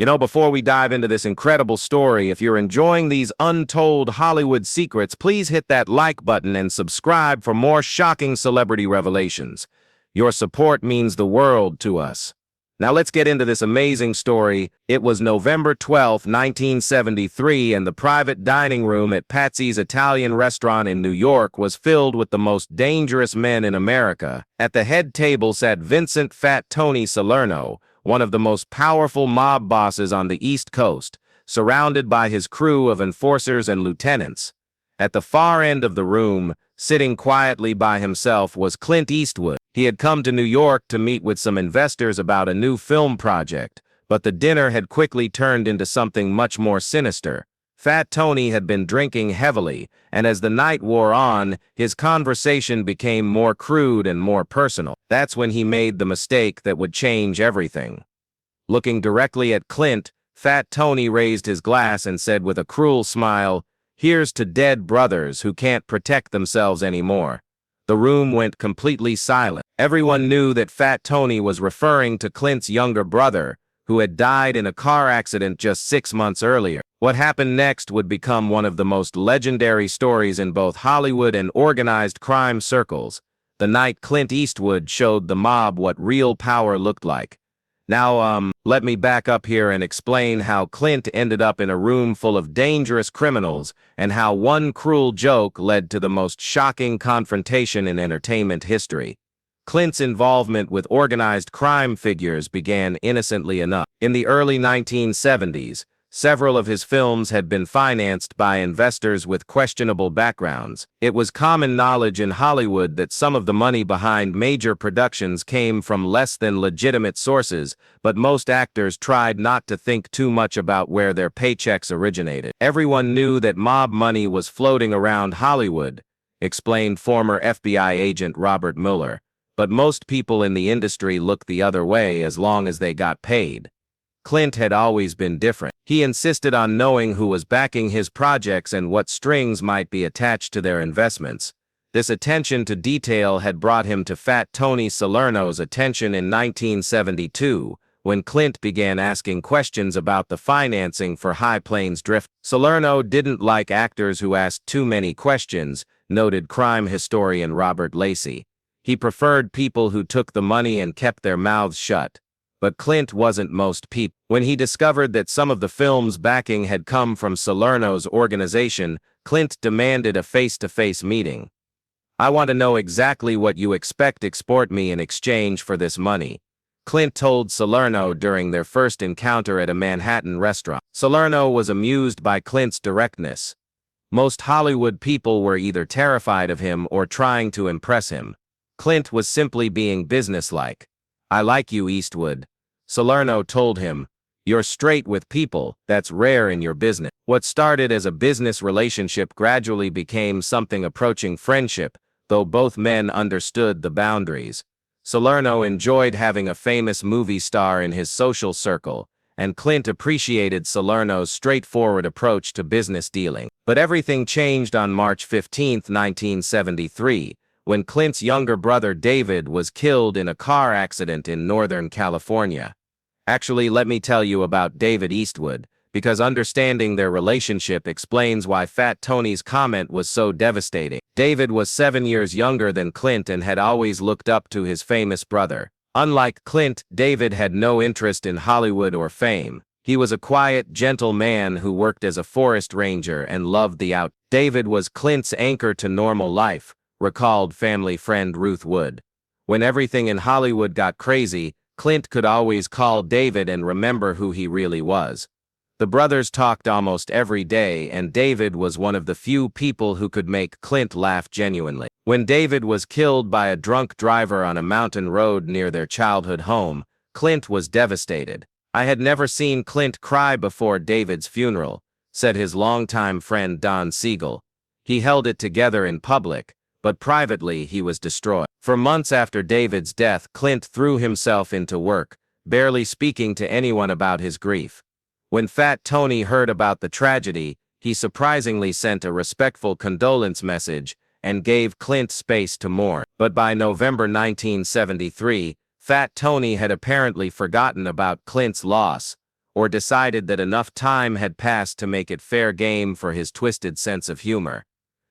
Before we dive into this incredible story, if you're enjoying these untold Hollywood secrets, please hit that like button and subscribe for more shocking celebrity revelations. Your support means the world to us. Now let's get into this amazing story. It was November 12, 1973, and the private dining room at Patsy's Italian restaurant in New York was filled with the most dangerous men in America. At the head table sat Vincent "Fat Tony" Salerno, one of the most powerful mob bosses on the East Coast, surrounded by his crew of enforcers and lieutenants. At the far end of the room, sitting quietly by himself, was Clint Eastwood. He had come to New York to meet with some investors about a new film project, but the dinner had quickly turned into something much more sinister. Fat Tony had been drinking heavily, and as the night wore on, his conversation became more crude and more personal. That's when he made the mistake that would change everything. Looking directly at Clint, Fat Tony raised his glass and said with a cruel smile, "Here's to dead brothers who can't protect themselves anymore." The room went completely silent. Everyone knew that Fat Tony was referring to Clint's younger brother, who had died in a car accident just 6 months earlier. What happened next would become one of the most legendary stories in both Hollywood and organized crime circles, the night Clint Eastwood showed the mob what real power looked like. Now, let me back up here and explain how Clint ended up in a room full of dangerous criminals and how one cruel joke led to the most shocking confrontation in entertainment history. Clint's involvement with organized crime figures began innocently enough. In the early 1970s, several of his films had been financed by investors with questionable backgrounds. It was common knowledge in Hollywood that some of the money behind major productions came from less than legitimate sources, but most actors tried not to think too much about where their paychecks originated. Everyone knew that mob money was floating around Hollywood, explained former FBI agent Robert Mueller, but most people in the industry looked the other way as long as they got paid. Clint had always been different. He insisted on knowing who was backing his projects and what strings might be attached to their investments. This attention to detail had brought him to Fat Tony Salerno's attention in 1972, when Clint began asking questions about the financing for High Plains Drift. Salerno didn't like actors who asked too many questions, noted crime historian Robert Lacey. He preferred people who took the money and kept their mouths shut. But Clint wasn't most people. When he discovered that some of the film's backing had come from Salerno's organization, Clint demanded a face-to-face meeting. "I want to know exactly what you export me in exchange for this money," Clint told Salerno during their first encounter at a Manhattan restaurant. Salerno was amused by Clint's directness. Most Hollywood people were either terrified of him or trying to impress him. Clint was simply being businesslike. "I like you, Eastwood," Salerno told him. "You're straight with people. That's rare in your business." What started as a business relationship gradually became something approaching friendship, though both men understood the boundaries. Salerno enjoyed having a famous movie star in his social circle, and Clint appreciated Salerno's straightforward approach to business dealing. But everything changed on March 15, 1973, when Clint's younger brother David was killed in a car accident in Northern California. Actually, let me tell you about David Eastwood, because understanding their relationship explains why Fat Tony's comment was so devastating. David was 7 years younger than Clint and had always looked up to his famous brother. Unlike Clint, David had no interest in Hollywood or fame. He was a quiet, gentle man who worked as a forest ranger and loved the out. David was Clint's anchor to normal life, recalled family friend Ruth Wood. When everything in Hollywood got crazy, Clint could always call David and remember who he really was. The brothers talked almost every day, and David was one of the few people who could make Clint laugh genuinely. When David was killed by a drunk driver on a mountain road near their childhood home, Clint was devastated. "I had never seen Clint cry before David's funeral," said his longtime friend Don Siegel. "He held it together in public, but privately he was destroyed." For months after David's death, Clint threw himself into work, barely speaking to anyone about his grief. When Fat Tony heard about the tragedy, he surprisingly sent a respectful condolence message and gave Clint space to mourn. But by November 1973, Fat Tony had apparently forgotten about Clint's loss. or decided that enough time had passed to make it fair game for his twisted sense of humor.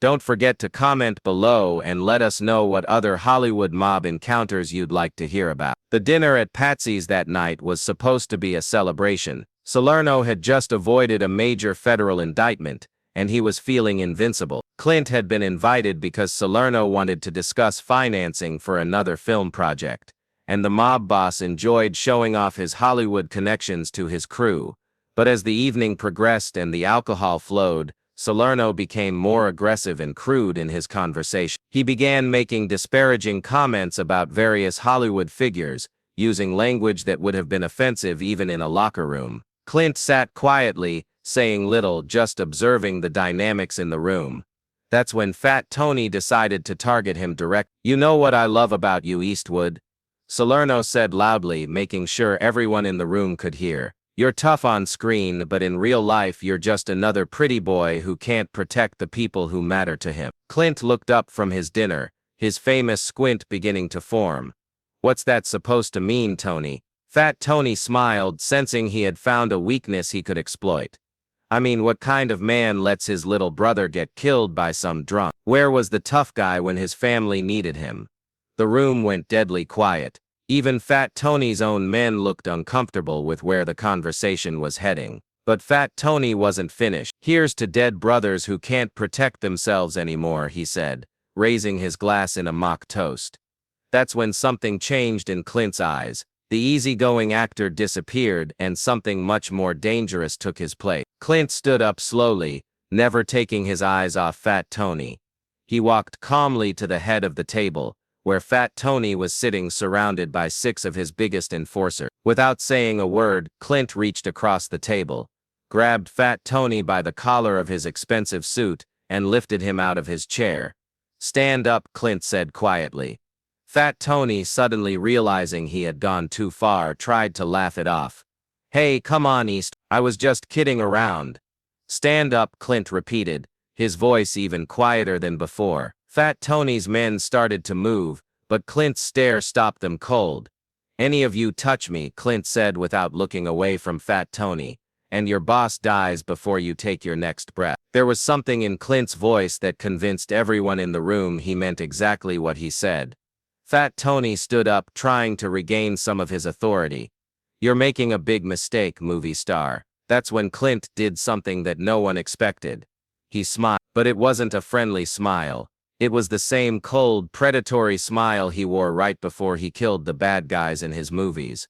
Don't forget to comment below and let us know what other Hollywood mob encounters you'd like to hear about. The dinner at Patsy's that night was supposed to be a celebration. Salerno had just avoided a major federal indictment, and he was feeling invincible. Clint had been invited because Salerno wanted to discuss financing for another film project, and the mob boss enjoyed showing off his Hollywood connections to his crew. But as the evening progressed and the alcohol flowed, Salerno became more aggressive and crude in his conversation. He began making disparaging comments about various Hollywood figures, using language that would have been offensive even in a locker room. Clint sat quietly, saying little, just observing the dynamics in the room. That's when Fat Tony decided to target him direct. "You know what I love about you, Eastwood," Salerno said loudly, making sure everyone in the room could hear. "You're tough on screen, but in real life you're just another pretty boy who can't protect the people who matter to him." Clint looked up from his dinner, his famous squint beginning to form. "What's that supposed to mean, Tony?" Fat Tony smiled, sensing he had found a weakness he could exploit. "I mean, what kind of man lets his little brother get killed by some drunk? Where was the tough guy when his family needed him?" The room went deadly quiet. Even Fat Tony's own men looked uncomfortable with where the conversation was heading. But Fat Tony wasn't finished. "Here's to dead brothers who can't protect themselves anymore," he said, raising his glass in a mock toast. That's when something changed in Clint's eyes. The easygoing actor disappeared and something much more dangerous took his place. Clint stood up slowly, never taking his eyes off Fat Tony. He walked calmly to the head of the table, where Fat Tony was sitting surrounded by 6 of his biggest enforcers. Without saying a word, Clint reached across the table, grabbed Fat Tony by the collar of his expensive suit, and lifted him out of his chair. "Stand up," Clint said quietly. Fat Tony, suddenly realizing he had gone too far, tried to laugh it off. "Hey, come on, East. I was just kidding around." "Stand up," Clint repeated, his voice even quieter than before. Fat Tony's men started to move, but Clint's stare stopped them cold. "Any of you touch me," Clint said without looking away from Fat Tony, "and your boss dies before you take your next breath." There was something in Clint's voice that convinced everyone in the room he meant exactly what he said. Fat Tony stood up, trying to regain some of his authority. "You're making a big mistake, movie star." That's when Clint did something that no one expected. He smiled, but it wasn't a friendly smile. It was the same cold, predatory smile he wore right before he killed the bad guys in his movies.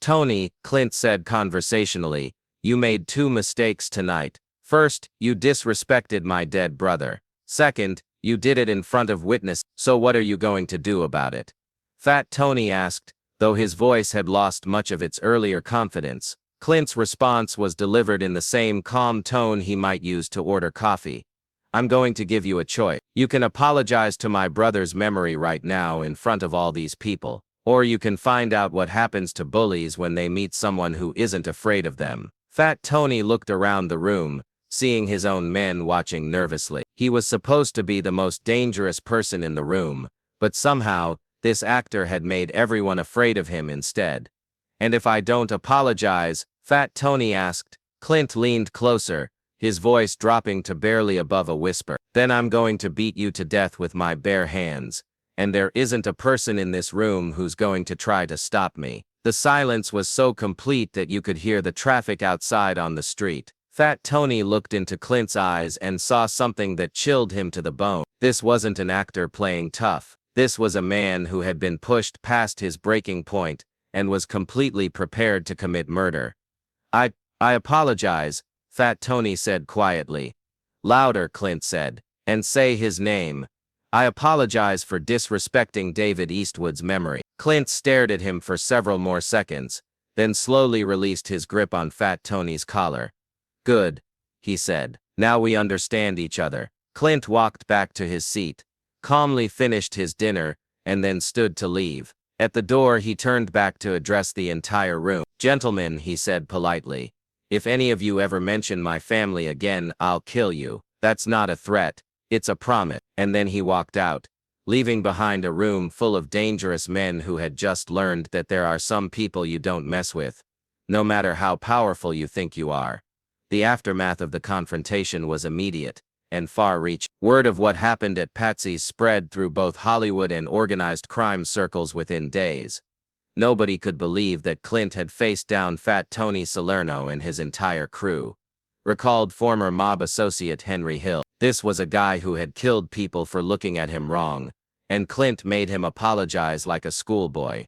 "Tony," Clint said conversationally, "you made 2 mistakes tonight. First, you disrespected my dead brother. Second, you did it in front of witnesses. So what are you going to do about it?" Fat Tony asked, though his voice had lost much of its earlier confidence. Clint's response was delivered in the same calm tone he might use to order coffee. "I'm going to give you a choice. You can apologize to my brother's memory right now in front of all these people, or you can find out what happens to bullies when they meet someone who isn't afraid of them." Fat Tony looked around the room, seeing his own men watching nervously. He was supposed to be the most dangerous person in the room, but somehow, this actor had made everyone afraid of him instead. "And if I don't apologize?" Fat Tony asked. Clint leaned closer, his voice dropping to barely above a whisper. "Then I'm going to beat you to death with my bare hands, and there isn't a person in this room who's going to try to stop me." The silence was so complete that you could hear the traffic outside on the street. Fat Tony looked into Clint's eyes and saw something that chilled him to the bone. This wasn't an actor playing tough. This was a man who had been pushed past his breaking point and was completely prepared to commit murder. I apologize," Fat Tony said quietly. "Louder," Clint said, "and say his name." "I apologize for disrespecting David Eastwood's memory." Clint stared at him for several more seconds, then slowly released his grip on Fat Tony's collar. "Good," he said. "Now we understand each other." Clint walked back to his seat, calmly finished his dinner, and then stood to leave. At the door, he turned back to address the entire room. "Gentlemen," he said politely, "if any of you ever mention my family again, I'll kill you. That's not a threat, it's a promise." And then he walked out, leaving behind a room full of dangerous men who had just learned that there are some people you don't mess with. no matter how powerful you think you are. The aftermath of the confrontation was immediate and far-reaching. Word of what happened at Patsy's spread through both Hollywood and organized crime circles within days. Nobody could believe that Clint had faced down Fat Tony Salerno and his entire crew, recalled former mob associate Henry Hill. This was a guy who had killed people for looking at him wrong, and Clint made him apologize like a schoolboy.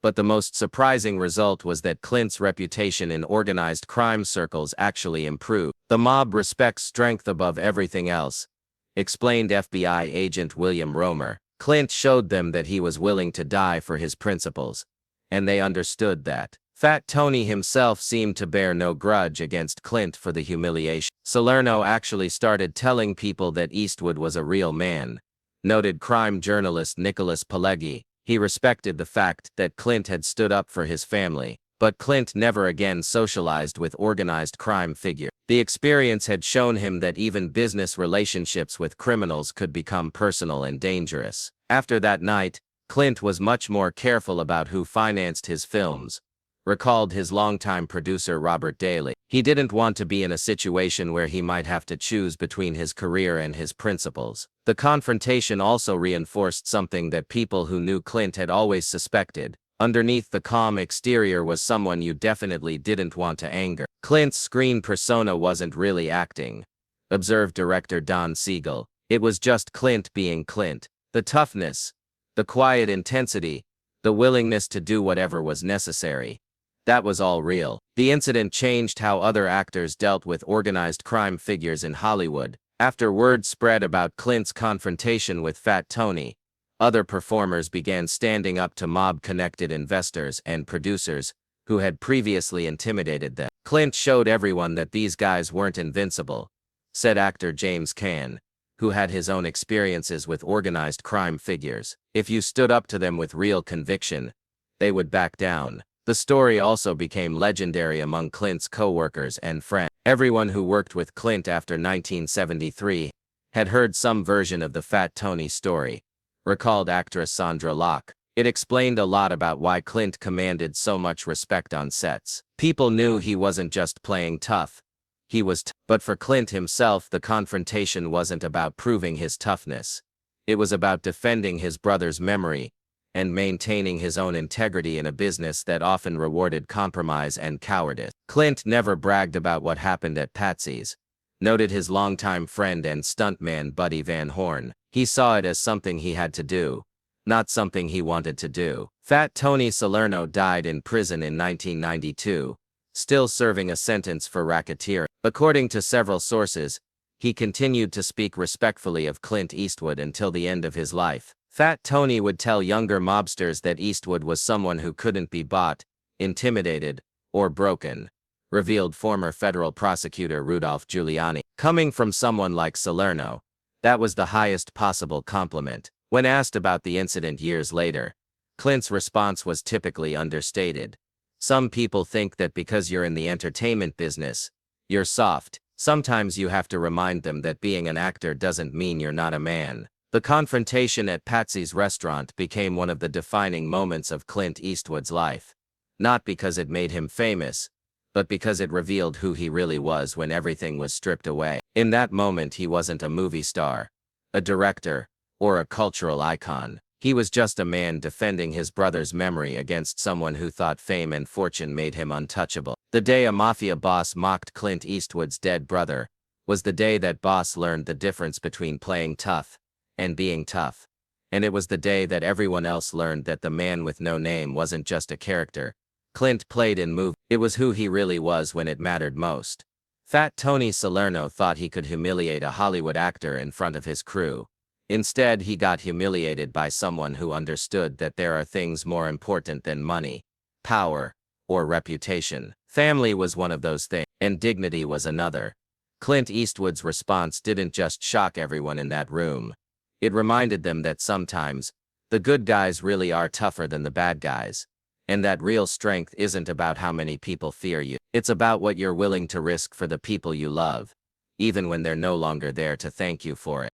But the most surprising result was that Clint's reputation in organized crime circles actually improved. The mob respects strength above everything else, explained FBI agent William Romer. Clint showed them that he was willing to die for his principles, and they understood that. Fat Tony himself seemed to bear no grudge against Clint for the humiliation. Salerno actually started telling people that Eastwood was a real man, noted crime journalist Nicholas Pileggi. He respected the fact that Clint had stood up for his family, but Clint never again socialized with organized crime figures. The experience had shown him that even business relationships with criminals could become personal and dangerous. After that night, Clint was much more careful about who financed his films, recalled his longtime producer Robert Daly. He didn't want to be in a situation where he might have to choose between his career and his principles. The confrontation also reinforced something that people who knew Clint had always suspected. Underneath the calm exterior was someone you definitely didn't want to anger. Clint's screen persona wasn't really acting, observed director Don Siegel. It was just Clint being Clint. The toughness, the quiet intensity, the willingness to do whatever was necessary. That was all real. The incident changed how other actors dealt with organized crime figures in Hollywood. After word spread about Clint's confrontation with Fat Tony, other performers began standing up to mob-connected investors and producers who had previously intimidated them. Clint showed everyone that these guys weren't invincible, said actor James Caan, who had his own experiences with organized crime figures. If you stood up to them with real conviction, they would back down. The story also became legendary among Clint's co-workers and friends. Everyone who worked with Clint after 1973 had heard some version of the Fat Tony story, recalled actress Sandra Locke. It explained a lot about why Clint commanded so much respect on sets. People knew he wasn't just playing tough. He was but for Clint himself, the confrontation wasn't about proving his toughness. It was about defending his brother's memory and maintaining his own integrity in a business that often rewarded compromise and cowardice. Clint never bragged about what happened at Patsy's, noted his longtime friend and stuntman Buddy Van Horn. He saw it as something he had to do, not something he wanted to do. Fat Tony Salerno died in prison in 1992, still serving a sentence for racketeering. According to several sources, he continued to speak respectfully of Clint Eastwood until the end of his life. Fat Tony would tell younger mobsters that Eastwood was someone who couldn't be bought, intimidated, or broken, revealed former federal prosecutor Rudolph Giuliani. Coming from someone like Salerno, that was the highest possible compliment. When asked about the incident years later, Clint's response was typically understated. Some people think that because you're in the entertainment business, you're soft. Sometimes you have to remind them that being an actor doesn't mean you're not a man. The confrontation at Patsy's restaurant became one of the defining moments of Clint Eastwood's life. Not because it made him famous, but because it revealed who he really was when everything was stripped away. In that moment, he wasn't a movie star, a director, or a cultural icon. He was just a man defending his brother's memory against someone who thought fame and fortune made him untouchable. The day a mafia boss mocked Clint Eastwood's dead brother was the day that boss learned the difference between playing tough and being tough. And it was the day that everyone else learned that the man with no name wasn't just a character Clint played in movies. It was who he really was when it mattered most. Fat Tony Salerno thought he could humiliate a Hollywood actor in front of his crew. Instead, he got humiliated by someone who understood that there are things more important than money, power, or reputation. Family was one of those things, and dignity was another. Clint Eastwood's response didn't just shock everyone in that room. It reminded them that sometimes, the good guys really are tougher than the bad guys, and that real strength isn't about how many people fear you. It's about what you're willing to risk for the people you love, even when they're no longer there to thank you for it.